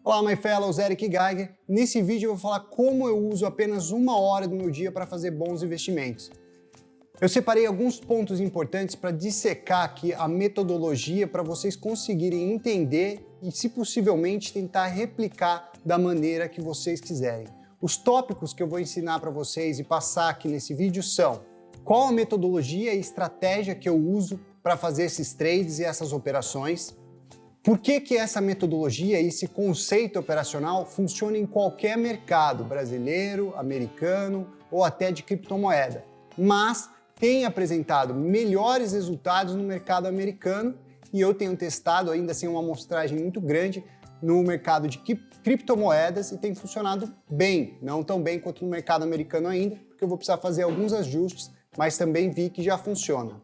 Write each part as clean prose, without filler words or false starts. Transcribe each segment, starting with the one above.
Olá, my fellows, Eric Geiger. Nesse vídeo eu vou falar como eu uso apenas 1 hora do meu dia para fazer bons investimentos. Eu separei alguns pontos importantes para dissecar aqui a metodologia para vocês conseguirem entender e, se possivelmente, tentar replicar da maneira que vocês quiserem. Os tópicos que eu vou ensinar para vocês e passar aqui nesse vídeo são: qual a metodologia e estratégia que eu uso para fazer esses trades e essas operações, por que essa metodologia e esse conceito operacional funciona em qualquer mercado, brasileiro, americano ou até de criptomoeda, mas tem apresentado melhores resultados no mercado americano e eu tenho testado ainda assim uma amostragem muito grande no mercado de criptomoedas e tem funcionado bem, não tão bem quanto no mercado americano ainda, porque eu vou precisar fazer alguns ajustes, mas também vi que já funciona.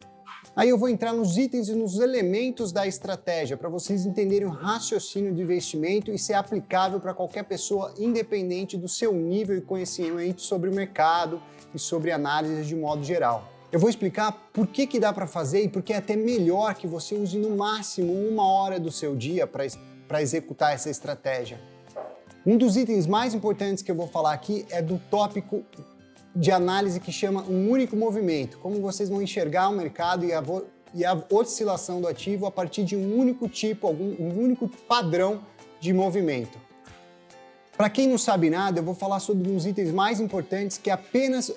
Aí eu vou entrar nos itens e nos elementos da estratégia para vocês entenderem o raciocínio de investimento e ser aplicável para qualquer pessoa, independente do seu nível e conhecimento sobre o mercado e sobre análise de modo geral. Eu vou explicar por que dá para fazer e por que é até melhor que você use no máximo 1 hora do seu dia para executar essa estratégia. Um dos itens mais importantes que eu vou falar aqui é do tópico de análise que chama um único movimento, como vocês vão enxergar o mercado e a oscilação do ativo a partir de um único tipo, um único padrão de movimento. Para quem não sabe nada, eu vou falar sobre uns itens mais importantes que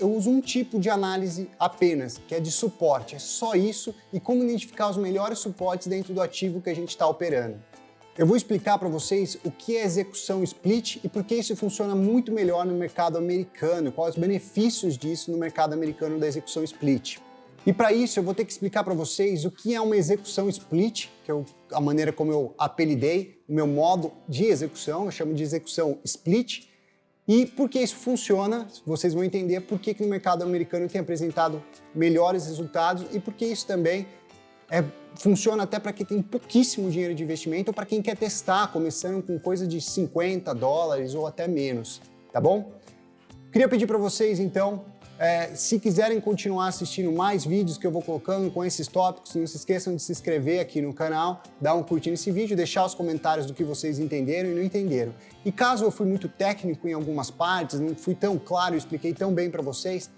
eu uso um tipo de análise apenas, que é de suporte, é só isso, e como identificar os melhores suportes dentro do ativo que a gente está operando. Eu vou explicar para vocês o que é execução split e por que isso funciona muito melhor no mercado americano, quais os benefícios disso no mercado americano da execução split. E para isso eu vou ter que explicar para vocês o que é uma execução split, que é a maneira como eu apelidei o meu modo de execução, eu chamo de execução split, e por que isso funciona, vocês vão entender por que no mercado americano tem apresentado melhores resultados e por que isso também funciona até para quem tem pouquíssimo dinheiro de investimento ou para quem quer testar, começando com coisa de $50 ou até menos, tá bom? Queria pedir para vocês, então, se quiserem continuar assistindo mais vídeos que eu vou colocando com esses tópicos, não se esqueçam de se inscrever aqui no canal, dar um curtir nesse vídeo, deixar os comentários do que vocês entenderam e não entenderam. E caso eu fui muito técnico em algumas partes, não fui tão claro, expliquei tão bem para vocês,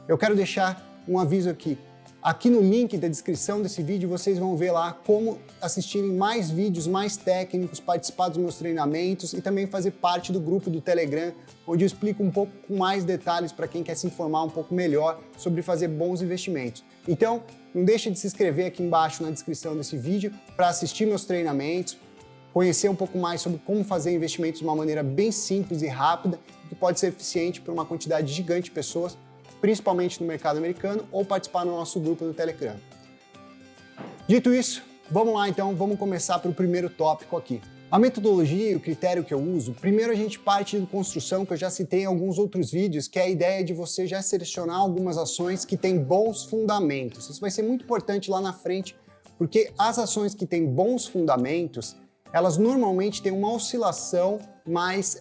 eu quero deixar um aviso aqui. Aqui no link da descrição desse vídeo vocês vão ver lá como assistirem mais vídeos mais técnicos, participar dos meus treinamentos e também fazer parte do grupo do Telegram, onde eu explico um pouco com mais detalhes para quem quer se informar um pouco melhor sobre fazer bons investimentos. Então, não deixe de se inscrever aqui embaixo na descrição desse vídeo para assistir meus treinamentos, conhecer um pouco mais sobre como fazer investimentos de uma maneira bem simples e rápida, que pode ser eficiente para uma quantidade gigante de pessoas, principalmente no mercado americano, ou participar do nosso grupo do Telegram. Dito isso, vamos lá então, vamos começar para o primeiro tópico aqui. A metodologia e o critério que eu uso, primeiro a gente parte de construção, que eu já citei em alguns outros vídeos, que é a ideia de você já selecionar algumas ações que têm bons fundamentos. Isso vai ser muito importante lá na frente, porque as ações que têm bons fundamentos, elas normalmente têm uma oscilação mais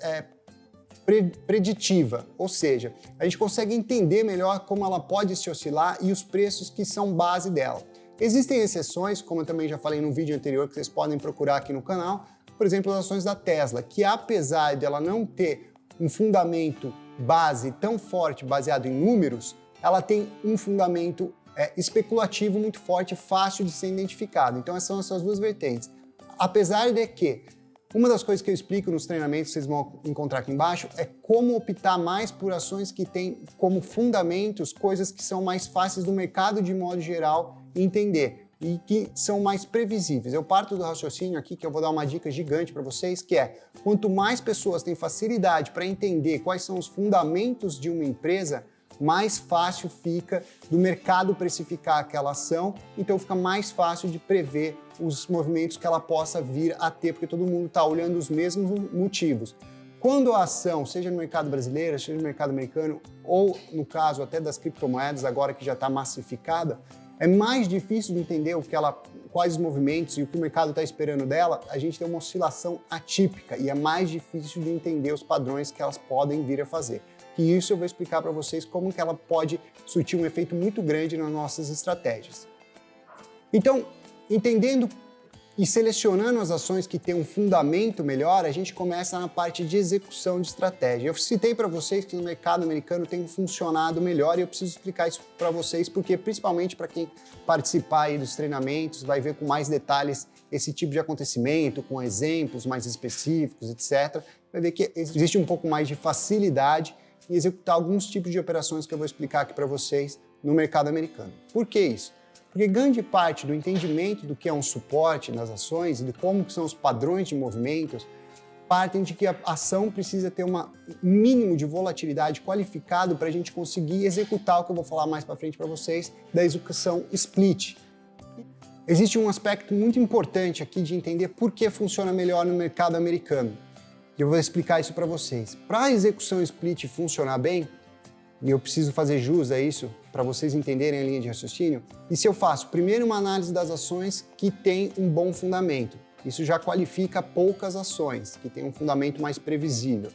preditiva, ou seja, a gente consegue entender melhor como ela pode se oscilar e os preços que são base dela. Existem exceções, como eu também já falei no vídeo anterior, que vocês podem procurar aqui no canal, por exemplo, as ações da Tesla, que apesar de ela não ter um fundamento base tão forte, baseado em números, ela tem um fundamento especulativo muito forte, fácil de ser identificado. Então essas são essas duas vertentes. Apesar de que uma das coisas que eu explico nos treinamentos, vocês vão encontrar aqui embaixo, é como optar mais por ações que têm como fundamentos coisas que são mais fáceis do mercado de modo geral entender e que são mais previsíveis. Eu parto do raciocínio aqui, que eu vou dar uma dica gigante para vocês, que é: quanto mais pessoas têm facilidade para entender quais são os fundamentos de uma empresa, mais fácil fica do mercado precificar aquela ação, então fica mais fácil de prever os movimentos que ela possa vir a ter, porque todo mundo está olhando os mesmos motivos. Quando a ação, seja no mercado brasileiro, seja no mercado americano, ou no caso até das criptomoedas, agora que já está massificada, é mais difícil de entender quais os movimentos e o que o mercado está esperando dela, a gente tem uma oscilação atípica e é mais difícil de entender os padrões que elas podem vir a fazer. E isso eu vou explicar para vocês como que ela pode surtir um efeito muito grande nas nossas estratégias. Então, entendendo E selecionando as ações que têm um fundamento melhor, a gente começa na parte de execução de estratégia. Eu citei para vocês que no mercado americano tem funcionado melhor e eu preciso explicar isso para vocês porque principalmente para quem participar aí dos treinamentos vai ver com mais detalhes esse tipo de acontecimento, com exemplos mais específicos, etc. Vai ver que existe um pouco mais de facilidade em executar alguns tipos de operações que eu vou explicar aqui para vocês no mercado americano. Por que isso? Porque grande parte do entendimento do que é um suporte nas ações e de como são os padrões de movimentos partem de que a ação precisa ter um mínimo de volatilidade qualificado para a gente conseguir executar o que eu vou falar mais para frente para vocês da execução split. Existe um aspecto muito importante aqui de entender por que funciona melhor no mercado americano. E eu vou explicar isso para vocês. Para a execução split funcionar bem, e eu preciso fazer jus a isso para vocês entenderem a linha de raciocínio, e se eu faço primeiro uma análise das ações que tem um bom fundamento, isso já qualifica poucas ações, que tem um fundamento mais previsível.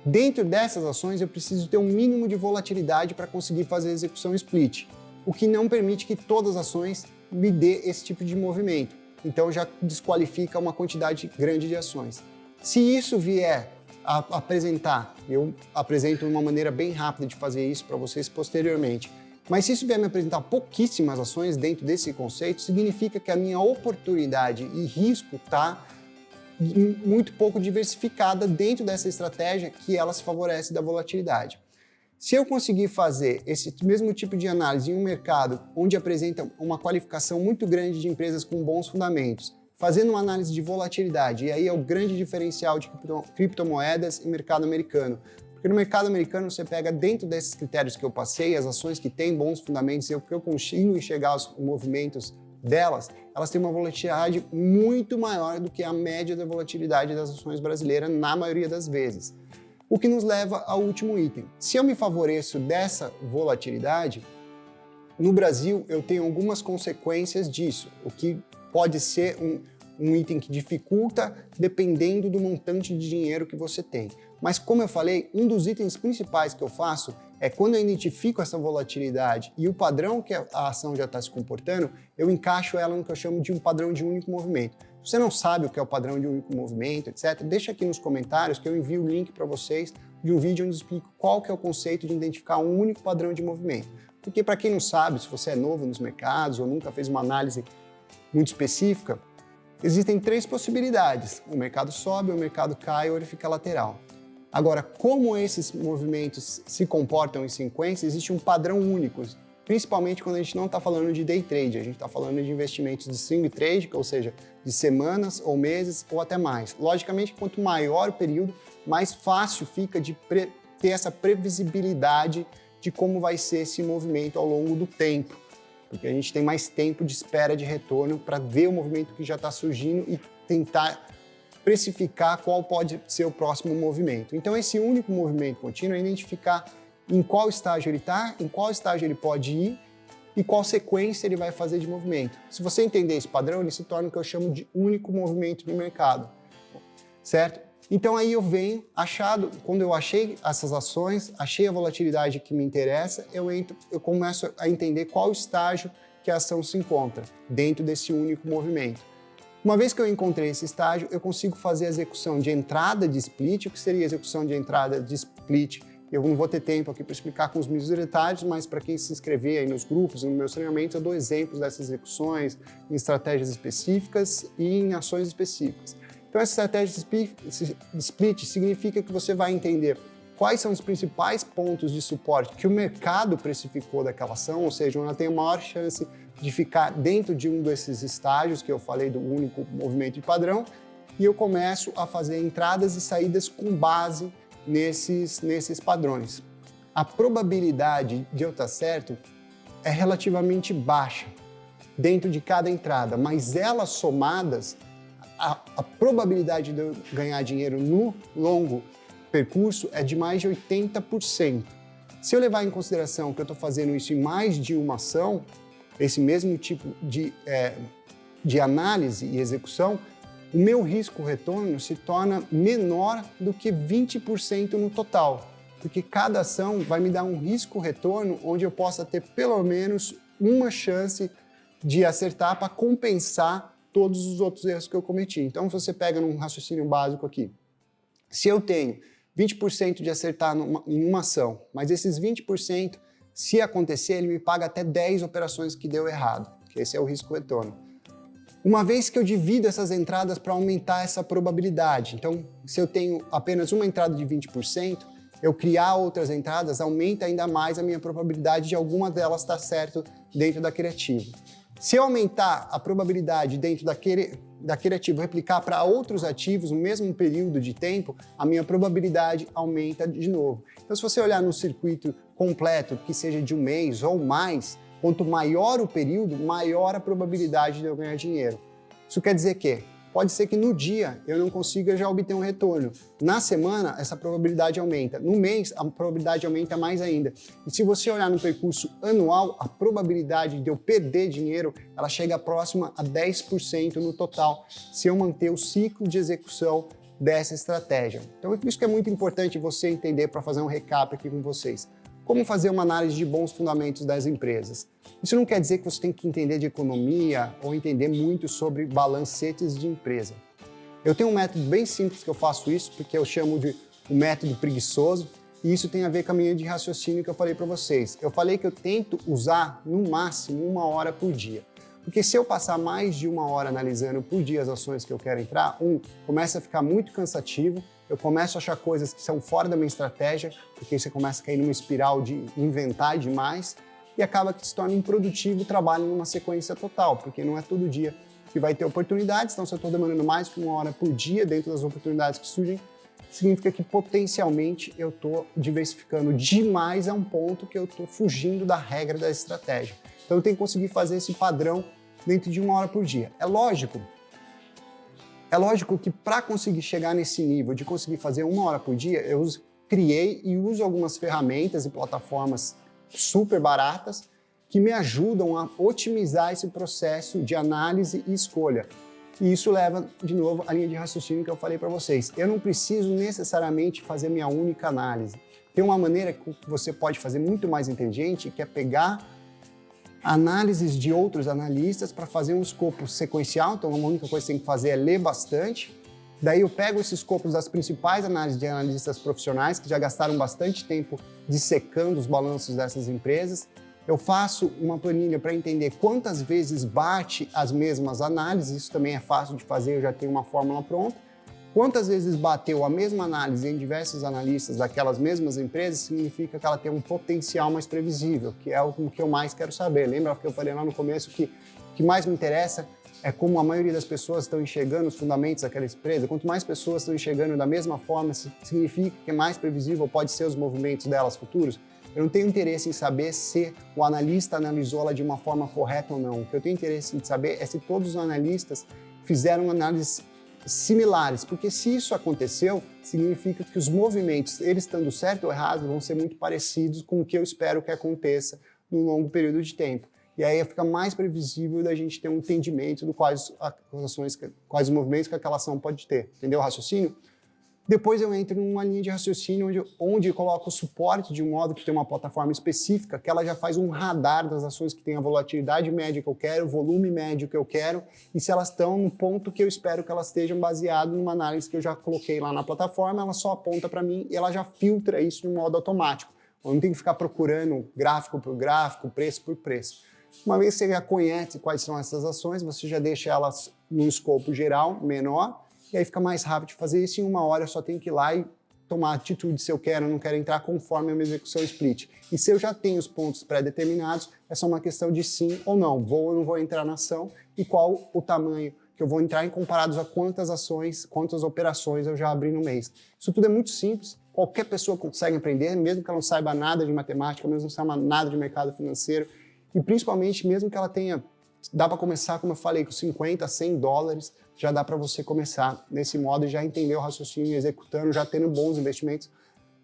Dentro dessas ações eu preciso ter um mínimo de volatilidade para conseguir fazer a execução split, o que não permite que todas as ações me dê esse tipo de movimento, então já desqualifica uma quantidade grande de ações. Se isso vier a apresentar, eu apresento uma maneira bem rápida de fazer isso para vocês posteriormente, mas se isso vier me apresentar pouquíssimas ações dentro desse conceito, significa que a minha oportunidade e risco está muito pouco diversificada dentro dessa estratégia que ela se favorece da volatilidade. Se eu conseguir fazer esse mesmo tipo de análise em um mercado onde apresenta uma qualificação muito grande de empresas com bons fundamentos, fazendo uma análise de volatilidade, e aí é o grande diferencial de criptomoedas e mercado americano. Porque no mercado americano você pega dentro desses critérios que eu passei, as ações que têm bons fundamentos e que eu consigo enxergar os movimentos delas, elas têm uma volatilidade muito maior do que a média da volatilidade das ações brasileiras na maioria das vezes. O que nos leva ao último item. Se eu me favoreço dessa volatilidade, no Brasil eu tenho algumas consequências disso, o que pode ser um item que dificulta dependendo do montante de dinheiro que você tem. Mas como eu falei, um dos itens principais que eu faço é quando eu identifico essa volatilidade e o padrão que a ação já está se comportando, eu encaixo ela no que eu chamo de um padrão de único movimento. Se você não sabe o que é o padrão de único movimento, etc., deixa aqui nos comentários que eu envio o link para vocês de um vídeo onde eu explico qual que é o conceito de identificar um único padrão de movimento. Porque para quem não sabe, se você é novo nos mercados ou nunca fez uma análise muito específica, existem três possibilidades. O mercado sobe, o mercado cai ou ele fica lateral. Agora, como esses movimentos se comportam em sequência, existe um padrão único, principalmente quando a gente não está falando de day trade, a gente está falando de investimentos de swing trade, ou seja, de semanas ou meses ou até mais. Logicamente, quanto maior o período, mais fácil fica de ter essa previsibilidade de como vai ser esse movimento ao longo do tempo, porque a gente tem mais tempo de espera de retorno para ver o movimento que já está surgindo e tentar precificar qual pode ser o próximo movimento. Então, esse único movimento contínuo é identificar em qual estágio ele está, em qual estágio ele pode ir e qual sequência ele vai fazer de movimento. Se você entender esse padrão, ele se torna o que eu chamo de único movimento de mercado, certo? Então aí eu venho, quando eu achei essas ações, achei a volatilidade que me interessa, eu começo a entender qual estágio que a ação se encontra dentro desse único movimento. Uma vez que eu encontrei esse estágio, eu consigo fazer a execução de entrada de split. O que seria a execução de entrada de split? Eu não vou ter tempo aqui para explicar com os mesmos detalhes, mas para quem se inscrever aí nos grupos, nos meus treinamentos, eu dou exemplos dessas execuções em estratégias específicas e em ações específicas. Então, essa estratégia de split significa que você vai entender quais são os principais pontos de suporte que o mercado precificou daquela ação, ou seja, ela tem a maior chance de ficar dentro de um desses estágios que eu falei do único movimento de padrão, e eu começo a fazer entradas e saídas com base nesses padrões. A probabilidade de eu estar certo é relativamente baixa dentro de cada entrada, mas elas somadas, a probabilidade de eu ganhar dinheiro no longo percurso é de mais de 80%. Se eu levar em consideração que eu estou fazendo isso em mais de uma ação, esse mesmo tipo de análise e execução, o meu risco-retorno se torna menor do que 20% no total, porque cada ação vai me dar um risco-retorno onde eu possa ter pelo menos uma chance de acertar para compensar todos os outros erros que eu cometi. Então, você pega num raciocínio básico aqui. Se eu tenho 20% de acertar em uma ação, mas esses 20%, se acontecer, ele me paga até 10 operações que deu errado, que esse é o risco-retorno. Uma vez que eu divido essas entradas para aumentar essa probabilidade, então, se eu tenho apenas uma entrada de 20%, eu criar outras entradas aumenta ainda mais a minha probabilidade de alguma delas estar certo dentro da criativa. Se eu aumentar a probabilidade dentro da criativa replicar para outros ativos no mesmo período de tempo, a minha probabilidade aumenta de novo. Então, se você olhar no circuito completo, que seja de um mês ou mais, quanto maior o período, maior a probabilidade de eu ganhar dinheiro. Isso quer dizer que pode ser que no dia eu não consiga já obter um retorno. Na semana, essa probabilidade aumenta. No mês, a probabilidade aumenta mais ainda. E se você olhar no percurso anual, a probabilidade de eu perder dinheiro, ela chega próxima a 10% no total, se eu manter o ciclo de execução dessa estratégia. Então, é por isso que é muito importante você entender, para fazer um recap aqui com vocês. Como fazer uma análise de bons fundamentos das empresas? Isso não quer dizer que você tem que entender de economia ou entender muito sobre balancetes de empresa. Eu tenho um método bem simples que eu faço isso, porque eu chamo de o método preguiçoso, e isso tem a ver com a linha de raciocínio que eu falei para vocês. Eu falei que eu tento usar no máximo 1 hora por dia. Porque se eu passar mais de 1 hora analisando por dia as ações que eu quero entrar, começa a ficar muito cansativo, eu começo a achar coisas que são fora da minha estratégia, porque você começa a cair numa espiral de inventar demais e acaba que se torna improdutivo o trabalho numa sequência total, porque não é todo dia que vai ter oportunidades, então se eu estou demandando mais que 1 hora por dia dentro das oportunidades que surgem, significa que potencialmente eu estou diversificando demais a um ponto que eu estou fugindo da regra da estratégia. Então eu tenho que conseguir fazer esse padrão dentro de 1 hora por dia. É lógico que para conseguir chegar nesse nível de conseguir fazer 1 hora por dia, eu criei e uso algumas ferramentas e plataformas super baratas que me ajudam a otimizar esse processo de análise e escolha. E isso leva, de novo, à linha de raciocínio que eu falei para vocês. Eu não preciso necessariamente fazer minha única análise. Tem uma maneira que você pode fazer muito mais inteligente, que é pegar análises de outros analistas para fazer um escopo sequencial. Então, a única coisa que você tem que fazer é ler bastante. Daí eu pego esses escopos das principais análises de analistas profissionais que já gastaram bastante tempo dissecando os balanços dessas empresas. Eu faço uma planilha para entender quantas vezes bate as mesmas análises, isso também é fácil de fazer, eu já tenho uma fórmula pronta. Quantas vezes bateu a mesma análise em diversos analistas daquelas mesmas empresas, significa que ela tem um potencial mais previsível, que é o que eu mais quero saber. Lembra que eu falei lá no começo que o que mais me interessa é como a maioria das pessoas estão enxergando os fundamentos daquela empresa. Quanto mais pessoas estão enxergando da mesma forma, significa que mais previsível pode ser os movimentos delas futuros. Eu não tenho interesse em saber se o analista analisou ela de uma forma correta ou não. O que eu tenho interesse em saber é se todos os analistas fizeram análises similares, porque se isso aconteceu, significa que os movimentos, eles estando certo ou errado, vão ser muito parecidos com o que eu espero que aconteça num longo período de tempo. E aí fica mais previsível da gente ter um entendimento de quais os movimentos que aquela ação pode ter. Entendeu o raciocínio? Depois eu entro numa linha de raciocínio onde eu coloco o suporte de um modo que tem uma plataforma específica, que ela já faz um radar das ações que tem a volatilidade média que eu quero, o volume médio que eu quero, e se elas estão no ponto que eu espero que elas estejam, baseado numa análise que eu já coloquei lá na plataforma, ela só aponta para mim e ela já filtra isso de um modo automático. Eu não tenho que ficar procurando gráfico por gráfico, preço por preço. Uma vez que você já conhece quais são essas ações, você já deixa elas num escopo geral, menor, e aí fica mais rápido de fazer isso. Em 1 hora eu só tenho que ir lá e tomar atitude se eu quero ou não quero entrar conforme a minha execução split. E se eu já tenho os pontos pré-determinados, é só uma questão de sim ou não. Vou ou não vou entrar na ação e qual o tamanho que eu vou entrar em comparados a quantas ações, quantas operações eu já abri no mês. Isso tudo é muito simples. Qualquer pessoa consegue aprender, mesmo que ela não saiba nada de matemática, mesmo que não saiba nada de mercado financeiro. E principalmente, mesmo que ela tenha, dá para começar, como eu falei, com 50, 100 dólares, já dá para você começar nesse modo e já entender o raciocínio, executando, já tendo bons investimentos,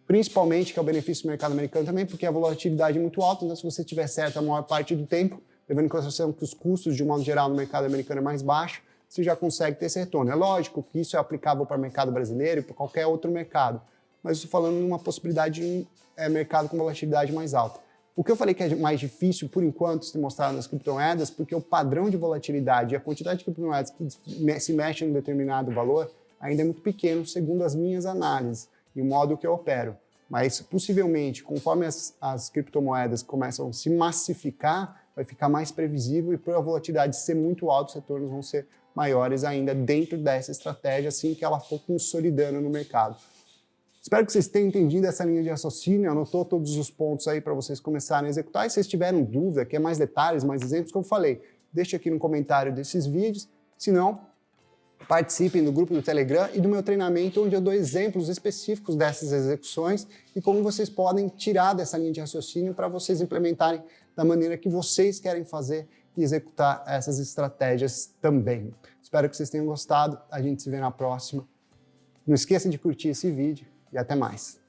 principalmente, que é o benefício do mercado americano também, porque a volatilidade é muito alta, então se você tiver certo a maior parte do tempo, levando em consideração que os custos, de um modo geral, no mercado americano é mais baixo, você já consegue ter esse retorno. É lógico que isso é aplicável para o mercado brasileiro e para qualquer outro mercado, mas estou falando de uma possibilidade de mercado com volatilidade mais alta. O que eu falei que é mais difícil, por enquanto, se mostrar nas criptomoedas, porque o padrão de volatilidade e a quantidade de criptomoedas que se mexem em um determinado valor ainda é muito pequeno, segundo as minhas análises e o modo que eu opero. Mas, possivelmente, conforme as criptomoedas começam a se massificar, vai ficar mais previsível e, por a volatilidade ser muito alta, os retornos vão ser maiores ainda dentro dessa estratégia, assim que ela for consolidando no mercado. Espero que vocês tenham entendido essa linha de raciocínio, anotou todos os pontos aí para vocês começarem a executar. E se vocês tiverem dúvida, quer mais detalhes, mais exemplos, como eu falei, deixa aqui no comentário desses vídeos. Se não, participem do grupo do Telegram e do meu treinamento, onde eu dou exemplos específicos dessas execuções e como vocês podem tirar dessa linha de raciocínio para vocês implementarem da maneira que vocês querem fazer e executar essas estratégias também. Espero que vocês tenham gostado. A gente se vê na próxima. Não esqueça de curtir esse vídeo e até mais.